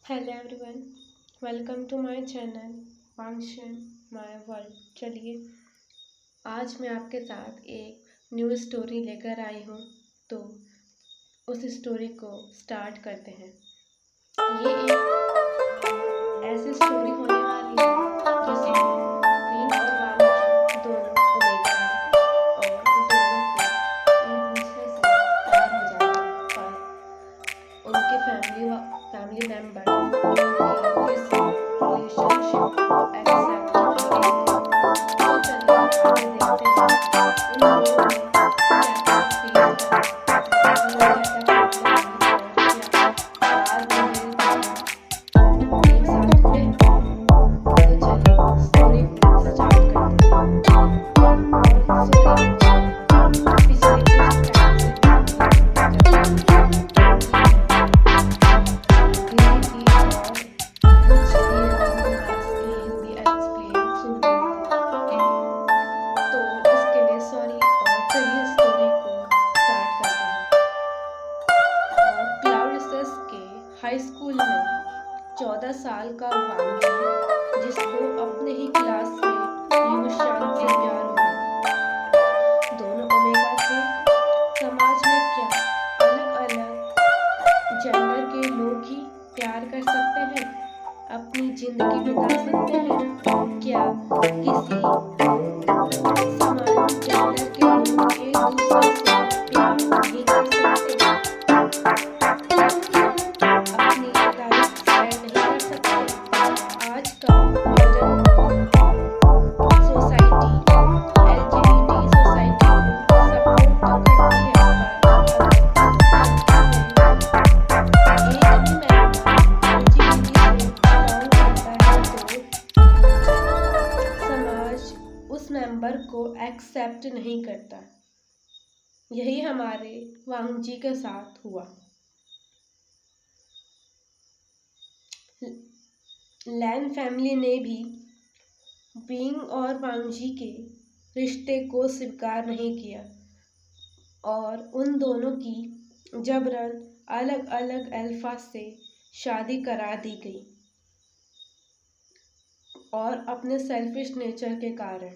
Hello everyone, welcome to my channel function my world. चलिए आज मैं आपके साथ एक न्यू स्टोरी लेकर आई हूँ, तो उस स्टोरी को स्टार्ट करते हैं। ये एक ऐसी स्टोरी होने वाली है जिसमें रीन और वांग दोनों ओमेगा हैं और दोनों को एक दूसरे से प्यार हो जाता है, पर उनके फैमिली मेंबर उनके इस रिलेशनशिप को एक्सेप्ट नहीं करते। तो चलिए आगे देखते हैं उन दोनों ने क्या क्या फेस करा, उन्हें क्या क्या प्रॉब्लम हुई और क्या बाद में ये दोनों एक साथ हुए। तो चलिए स्टोरी को स्टार्ट करते हैं। और स्टोरी पिछले कुछ टाइम से बीती है जब वांगी बिजी थी और कुछ ही रंग खास के हिंदी एक्सप्लेन सुन रही थी, तो इसके लिए सॉरी। और चलिए स्टोरी को स्टार्ट करते हैं। क्लाउड रिसर्च के हाई स्कूल में 14 साल का वांगी, जिसको अपने ही क्लासमेट युवशान से प्यार हो गया। दोनों ओमेगा थे। समाज में क्या अलग अलग जेंडर के लोग ही प्यार कर सकते हैं, अपनी जिंदगी बिता सकते हैं? क्या किसी समान जेंडर के लोग एक दूसरे से प्यार नहीं कर सकते? अपनी लाइफ शेयर नहीं कर सकते? आज का मॉडर्न सोसाइटी एलजीबीटी सोसाइटी को सपोर्ट तो करती है, पर अगर कंट्री में एक भी मेंबर एलजीबीटी से बिलोंग करता है तो समाज उस मेंबर को एक्सेप्ट नहीं करता। यही हमारे वांगजी के साथ हुआ। लैन फैमिली ने भी विंग और वांगजी के रिश्ते को स्वीकार नहीं किया और उन दोनों की जबरन अलग अलग अल्फा से शादी करा दी गई, और अपने सेल्फिश नेचर के कारण।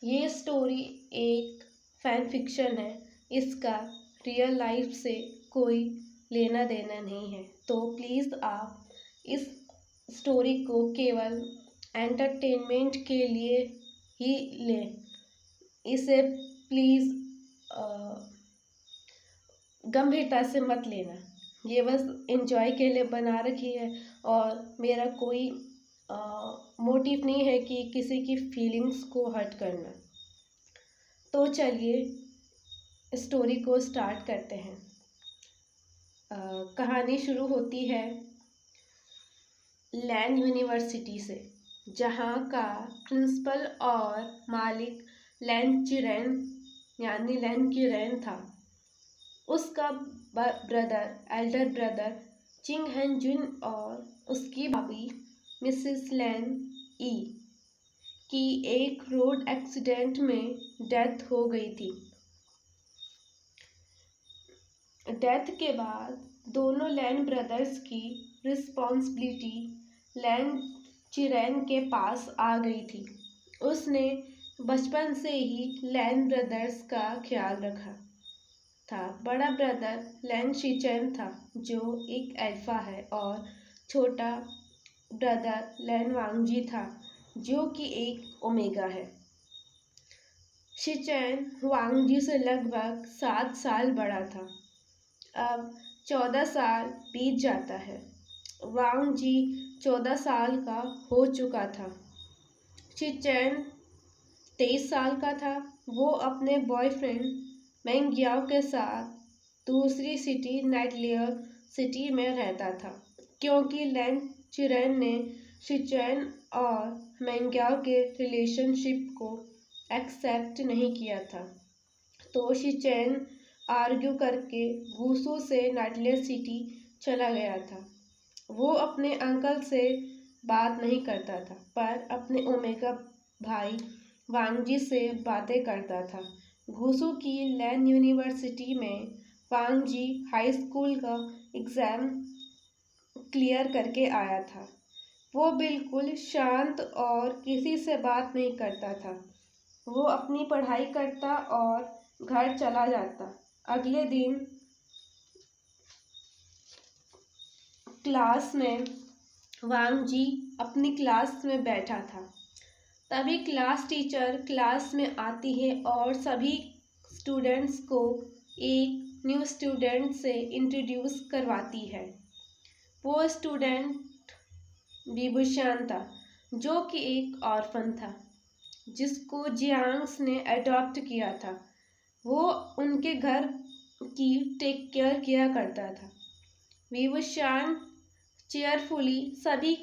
ये स्टोरी एक फैन फिक्शन है, इसका रियल लाइफ से कोई लेना देना नहीं है, तो प्लीज़ आप इस स्टोरी को केवल एंटरटेनमेंट के लिए ही लें। इसे प्लीज़ गंभीरता से मत लेना। ये बस एंजॉय के लिए बना रखी है और मेरा कोई मोटिव नहीं है कि किसी की फीलिंग्स को हर्ट करना। तो चलिए स्टोरी को स्टार्ट करते हैं। कहानी शुरू होती है लैन यूनिवर्सिटी से, जहाँ का प्रिंसिपल और मालिक लैन चिरेन यानी लैन किरेन था। उसका एल्डर ब्रदर चिंग हैन जुन और उसकी भाभी मिसेस लैन ई की एक रोड एक्सीडेंट में डेथ हो गई थी। डेथ के बाद दोनों लैन ब्रदर्स की रिस्पॉन्सिबिलिटी लैन चिरेन के पास आ गई थी। उसने बचपन से ही लैन ब्रदर्स का ख्याल रखा था। बड़ा ब्रदर लैन शिचेन था, जो एक अल्फा है, और छोटा ब्रदर लैन वांगजी था, जो कि एक ओमेगा है। शिचेन वांगजी से लगभग 7 साल बड़ा था। अब 14 साल बीत जाता है। वांगजी 14 साल का हो चुका था। शिचेन 23 साल का था। वो अपने बॉयफ्रेंड मेंग्याओ के साथ दूसरी सिटी नाइटलियर सिटी में रहता था, क्योंकि लैन चिरेन ने शिचेन और मेंग्याओ के रिलेशनशिप को एक्सेप्ट नहीं किया था। तो शिचेन आर्ग्यू करके वुसू से नाइटलियर सिटी चला गया था। वो अपने अंकल से बात नहीं करता था, पर अपने ओमेगा भाई वांगजी से बातें करता था। घुसू की लैन यूनिवर्सिटी में वांगजी हाई स्कूल का एग्ज़ाम क्लियर करके आया था। वो बिल्कुल शांत और किसी से बात नहीं करता था। वो अपनी पढ़ाई करता और घर चला जाता। अगले दिन क्लास में वांग जी अपनी क्लास में बैठा था। तभी क्लास टीचर क्लास में आती है और सभी स्टूडेंट्स को एक न्यू स्टूडेंट से इंट्रोड्यूस करवाती है। वो स्टूडेंट विभूषण था, जो कि एक ऑर्फन था, जिसको जियांग्स ने अडॉप्ट किया था। वो उनके घर की टेक केयर किया करता था। विभूषण चेयरफुली सभी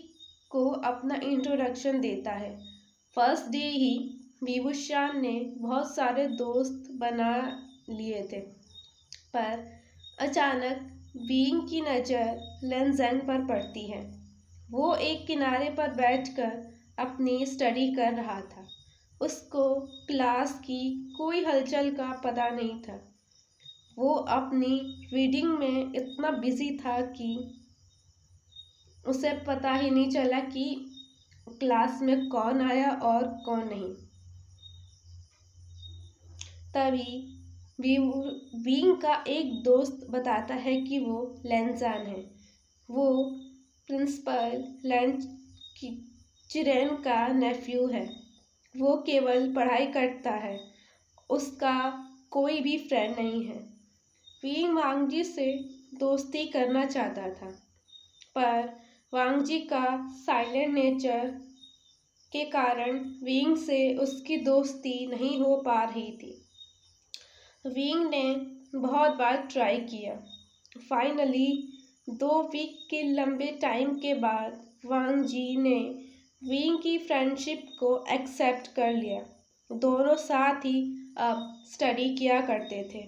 को अपना इंट्रोडक्शन देता है। फर्स्ट डे ही विभूषण ने बहुत सारे दोस्त बना लिए थे, पर अचानक विंग की नज़र लेनजेंग पर पड़ती है। वो एक किनारे पर बैठकर अपनी स्टडी कर रहा था। उसको क्लास की कोई हलचल का पता नहीं था। वो अपनी रीडिंग में इतना बिजी था कि उसे पता ही नहीं चला कि क्लास में कौन आया और कौन नहीं। तभी विंग का एक दोस्त बताता है कि वो लेनजान है। वो प्रिंसिपल लैन चिरेन का नेफ्यू है। वो केवल पढ़ाई करता है, उसका कोई भी फ्रेंड नहीं है। विंग वांगजी से दोस्ती करना चाहता था, पर वांगजी का साइलेंट नेचर के कारण विंग से उसकी दोस्ती नहीं हो पा रही थी। विंग ने बहुत बार ट्राई किया। फाइनली 2 वीक के लंबे टाइम के बाद वांग जी ने विंग की फ्रेंडशिप को एक्सेप्ट कर लिया। दोनों साथ ही अब स्टडी किया करते थे,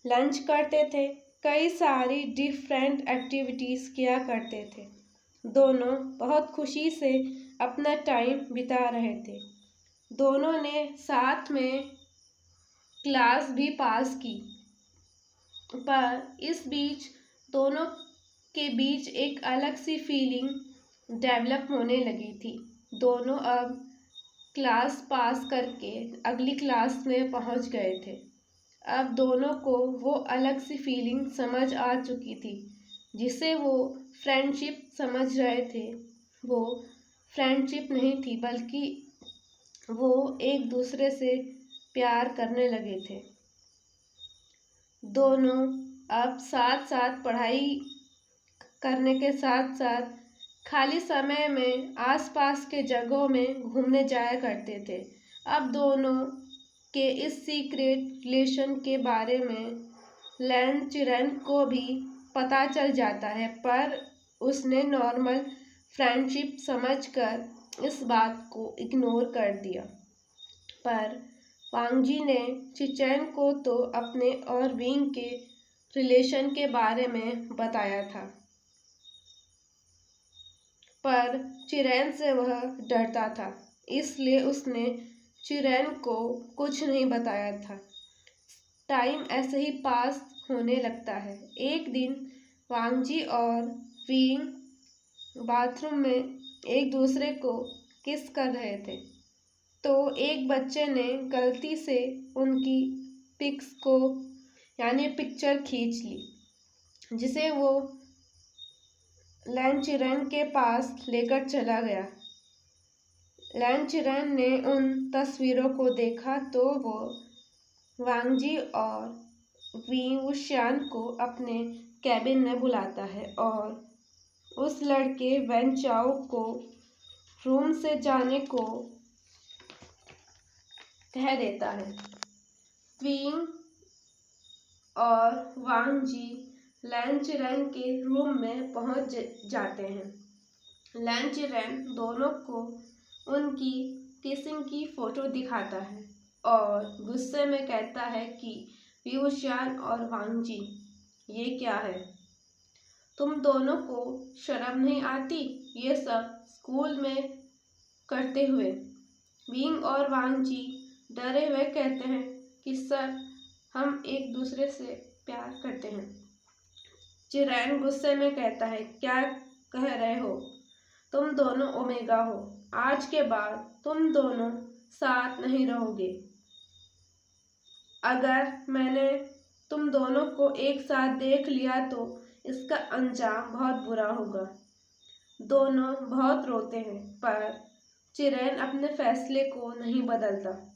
लंच करते थे, कई सारी डिफरेंट एक्टिविटीज़ किया करते थे। दोनों बहुत खुशी से अपना टाइम बिता रहे थे। दोनों ने साथ में क्लास भी पास की, पर इस बीच दोनों के बीच एक अलग सी फीलिंग डेवलप होने लगी थी। दोनों अब क्लास पास करके अगली क्लास में पहुंच गए थे। अब दोनों को वो अलग सी फीलिंग समझ आ चुकी थी, जिसे वो फ्रेंडशिप समझ रहे थे। वो फ्रेंडशिप नहीं थी, बल्कि वो एक दूसरे से प्यार करने लगे थे। दोनों अब साथ साथ पढ़ाई करने के साथ साथ खाली समय में आसपास के जगहों में घूमने जाया करते थे। अब दोनों के इस सीक्रेट रिलेशन के बारे में लैन चिरन को भी पता चल जाता है, पर उसने नॉर्मल फ्रेंडशिप समझकर इस बात को इग्नोर कर दिया। पर वांगजी ने चिचैन को तो अपने और विंग के रिलेशन के बारे में बताया था, पर चिरैन से वह डरता था, इसलिए उसने चिरैन को कुछ नहीं बताया था। टाइम ऐसे ही पास होने लगता है। एक दिन वांगजी और विंग बाथरूम में एक दूसरे को किस कर रहे थे, तो एक बच्चे ने गलती से उनकी पिक्स को यानी पिक्चर खींच ली, जिसे वो लैन चिरैन के पास लेकर चला गया। लैन चिरैन ने उन तस्वीरों को देखा तो वो वांगजी और विभूषण को अपने कैबिन में बुलाता है और उस लड़के वेन चाओ को रूम से जाने को कह देता है। विंग और वांग जी लैन चिरैन के रूम में पहुंच जाते हैं। लैन चिरैन दोनों को उनकी किसिंग की फोटो दिखाता है और गुस्से में कहता है कि विभूषण और वांग जी, ये क्या है? तुम दोनों को शर्म नहीं आती ये सब स्कूल में करते हुए? विंग और वांग जी डरे हुए कहते हैं कि सर, हम एक दूसरे से प्यार करते हैं। चिरैन गुस्से में कहता है, क्या कह रहे हो? तुम दोनों ओमेगा हो। आज के बाद तुम दोनों साथ नहीं रहोगे। अगर मैंने तुम दोनों को एक साथ देख लिया तो इसका अंजाम बहुत बुरा होगा। दोनों बहुत रोते हैं, पर चिरैन अपने फैसले को नहीं बदलता।